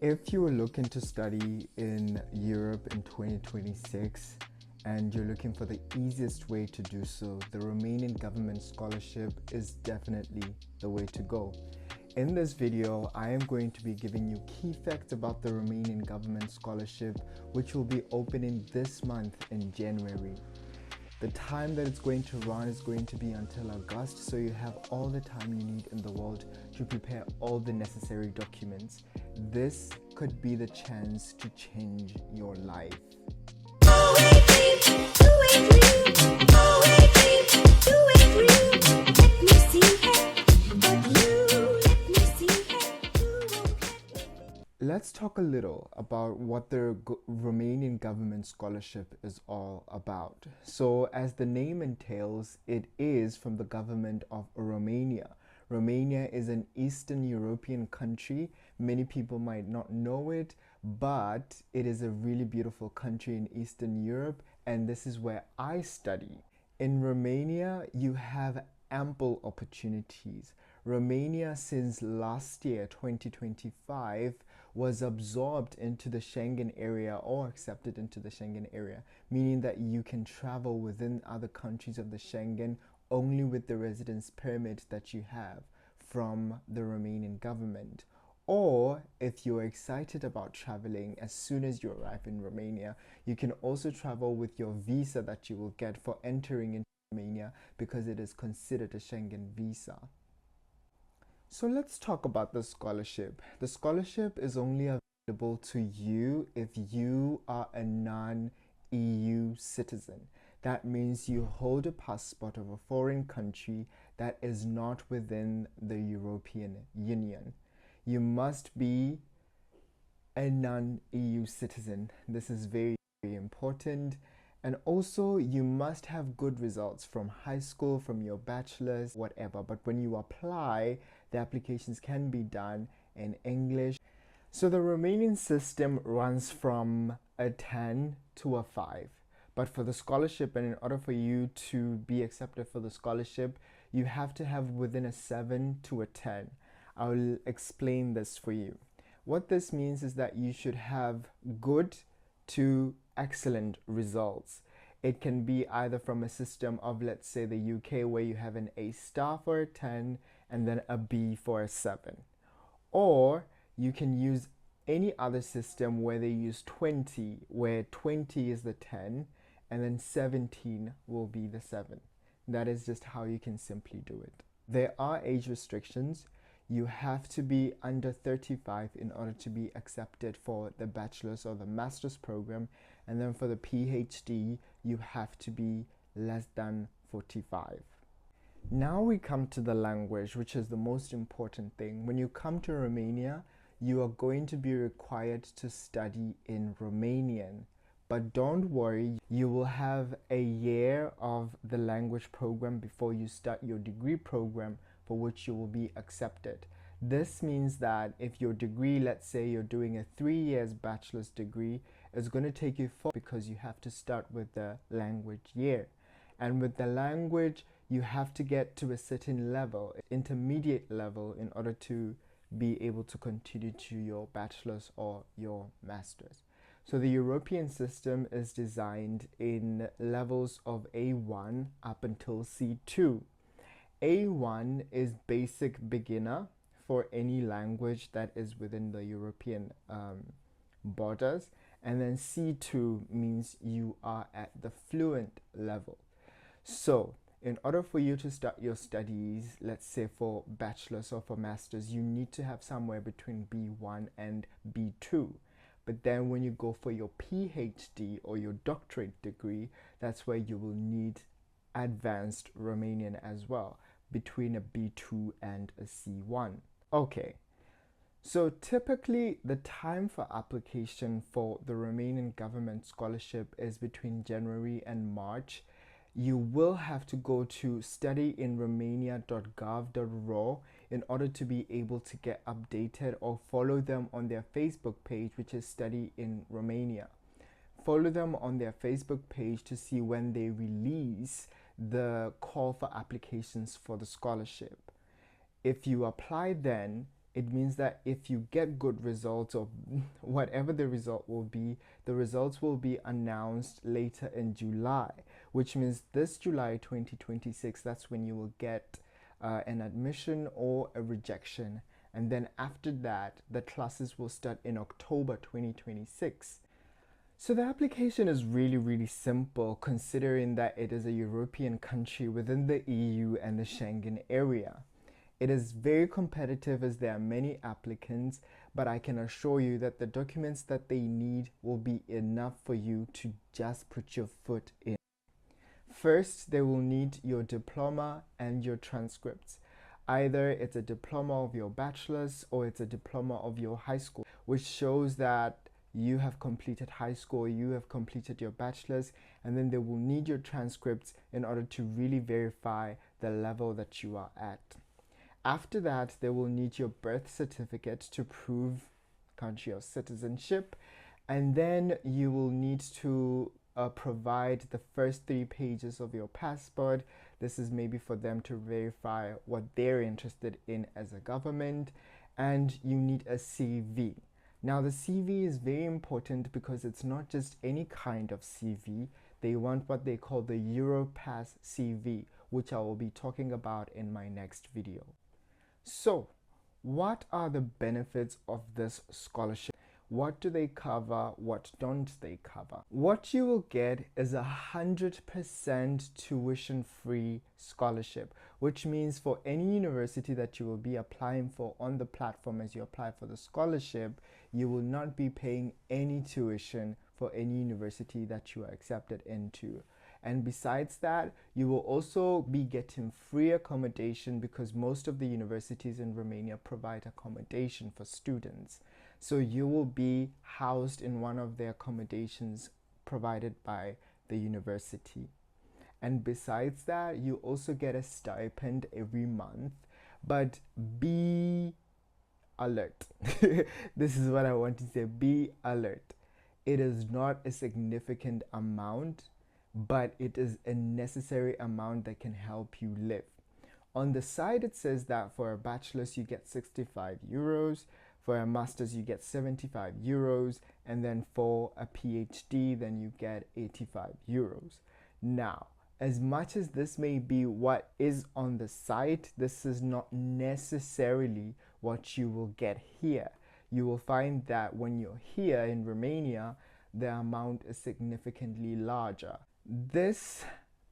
If you are looking to study in Europe in 2026 and you're looking for the easiest way to do so, the Romanian government scholarship is definitely the way to go. In this video, I am going to be giving you key facts about the Romanian government scholarship, which will be opening this month in January. The time that it's going to run is going to be until August, so you have all the time you need in the world to prepare all the necessary documents. This could be the chance to change your life. Let's talk a little about what the Romanian government scholarship is all about. So, as the name entails, it is from the government of Romania. Romania is an Eastern European country. Many people might not know it, but it is a really beautiful country in Eastern Europe, and this is where I study. In Romania, you have ample opportunities. Romania, since last year, 2025, was absorbed into the Schengen area or accepted into the Schengen area, meaning that you can travel within other countries of the Schengen only with the residence permit that you have from the Romanian government. Or if you're excited about traveling, as soon as you arrive in Romania, you can also travel with your visa that you will get for entering into Romania, because it is considered a Schengen visa. So let's talk about the scholarship. The scholarship is only available to you if you are a non-EU citizen. That means you hold a passport of a foreign country that is not within the European Union. You must be a non-EU citizen. This is very, very important. And also, you must have good results from high school, from your bachelor's, whatever. But when you apply, the applications can be done in English. So the Romanian system runs from a 10 to a 5. But for the scholarship, and in order for you to be accepted for the scholarship, you have to have within a 7 to a 10. I will explain this for you. What this means is that you should have good to excellent results. It can be either from a system of, let's say, the UK, where you have an A star for a 10 and then a B for a 7. Or you can use any other system where they use 20, where 20 is the 10 and then 17 will be the 7. That is just how you can simply do it. There are age restrictions. You have to be under 35 in order to be accepted for the bachelor's or the master's program, and then for the PhD you have to be less than 45. Now we come to the language, which is the most important thing. When you come to Romania, you are going to be required to study in Romanian. But don't worry, you will have a year of the language program before you start your degree program, for which you will be accepted. This means that if your degree, let's say you're doing a 3 years bachelor's degree, it's going to take you 4, because you have to start with the language year. And with the language, you have to get to a certain level, intermediate level, in order to be able to continue to your bachelor's or your master's. So the European system is designed in levels of A1 up until C2. A1 is basic beginner for any language that is within the European borders, and then C2 means you are at the fluent level. So in order for you to start your studies, let's say for bachelor's or for master's, you need to have somewhere between B1 and B2. But then when you go for your PhD or your doctorate degree, that's where you will need advanced Romanian as well, between a B2 and a C1. Okay, so typically the time for application for the Romanian government scholarship is between January and March. You will have to go to studyinromania.gov.ro in order to be able to get updated, or follow them on their Facebook page, which is Study in Romania. Follow them on their Facebook page to see when they release the call for applications for the scholarship. If you apply then, It means that if you get good results, or whatever the result will be, the results will be announced later in July, which means this July 2026, that's when you will get an admission or a rejection. And then after that, the classes will start in October 2026. So the application is really, really simple considering that it is a European country within the EU and the Schengen area. It is very competitive as there are many applicants, but I can assure you that the documents that they need will be enough for you to just put your foot in. First, they will need your diploma and your transcripts. Either it's a diploma of your bachelor's or it's a diploma of your high school, which shows that you have completed high school, you have completed your bachelor's, and then they will need your transcripts in order to really verify the level that you are at. After that, they will need your birth certificate to prove country of citizenship, and then you will need to provide the first 3 pages of your passport. This is maybe for them to verify what they're interested in as a government, and you need a CV. Now, the CV is very important because it's not just any kind of CV. They want what they call the Europass CV, which I will be talking about in my next video. So, what are the benefits of this scholarship? What do they cover? What don't they cover? What you will get is 100% tuition-free scholarship, which means for any university that you will be applying for on the platform as you apply for the scholarship, you will not be paying any tuition for any university that you are accepted into. And besides that, you will also be getting free accommodation because most of the universities in Romania provide accommodation for students. So you will be housed in one of the accommodations provided by the university. And besides that, you also get a stipend every month. But be alert. This is what I want to say. Be alert. It is not a significant amount, but it is a necessary amount that can help you live. On the side, it says that for a bachelor's, you get 65 euros. For a master's, you get 75 euros. And then for a PhD, then you get 85 euros. Now, as much as this may be what is on the site, this is not necessarily what you will get here. You will find that when you're here in Romania, the amount is significantly larger. These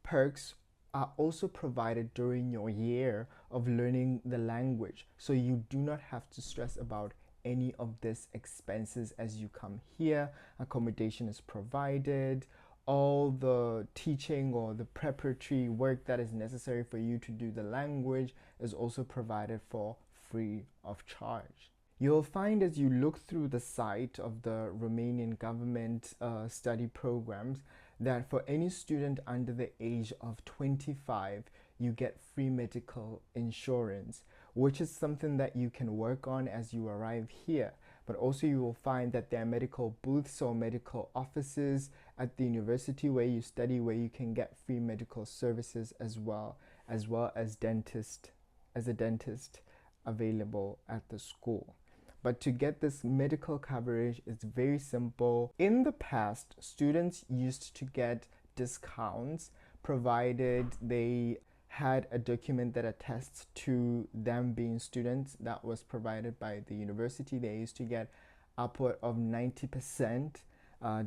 perks are also provided during your year of learning the language, so you do not have to stress about any of these expenses as you come here. Accommodation is provided. All the teaching or the preparatory work that is necessary for you to do the language is also provided for free of charge. You'll find as you look through the site of the Romanian government study programs that for any student under the age of 25, you get free medical insurance, which is something that you can work on as you arrive here. But also you will find that there are medical booths or medical offices at the university where you study, where you can get free medical services as well as a dentist available at the school. But to get this medical coverage, it's very simple. In the past, students used to get discounts provided they had a document that attests to them being students that was provided by the university. They used to get upward of 90%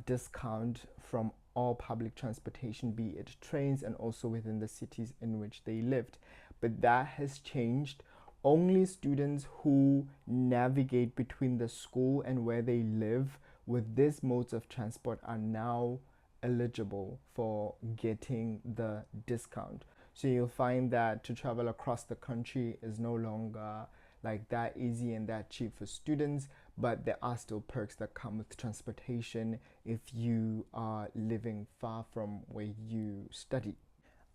discount from all public transportation, be it trains and also within the cities in which they lived. But that has changed. Only students who navigate between the school and where they live with these modes of transport are now eligible for getting the discount. So you'll find that to travel across the country is no longer like that easy and that cheap for students, but there are still perks that come with transportation if you are living far from where you study.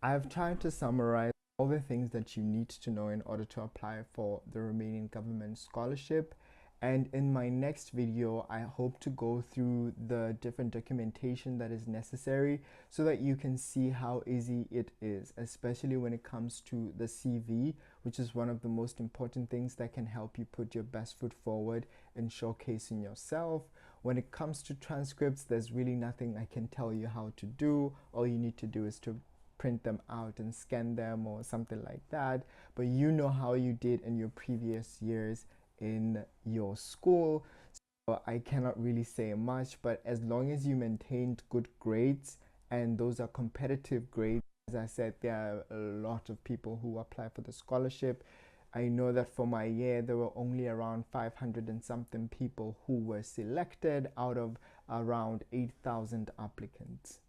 I've tried to summarize all the things that you need to know in order to apply for the Romanian government scholarship. And in my next video, I hope to go through the different documentation that is necessary so that you can see how easy it is, especially when it comes to the CV, which is one of the most important things that can help you put your best foot forward in showcasing yourself. When it comes to transcripts, there's really nothing I can tell you how to do. All you need to do is to print them out and scan them or something like that. But you know how you did in your previous years in your school. So I cannot really say much, but as long as you maintained good grades, and those are competitive grades, as I said, there are a lot of people who apply for the scholarship. I know that for my year, there were only around 500 and something people who were selected out of around 8,000 applicants.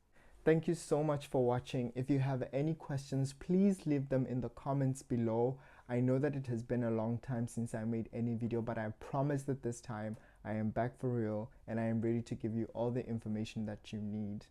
Thank you so much for watching. If you have any questions, please leave them in the comments below. I know that it has been a long time since I made any video, but I promise that this time I am back for real and I am ready to give you all the information that you need.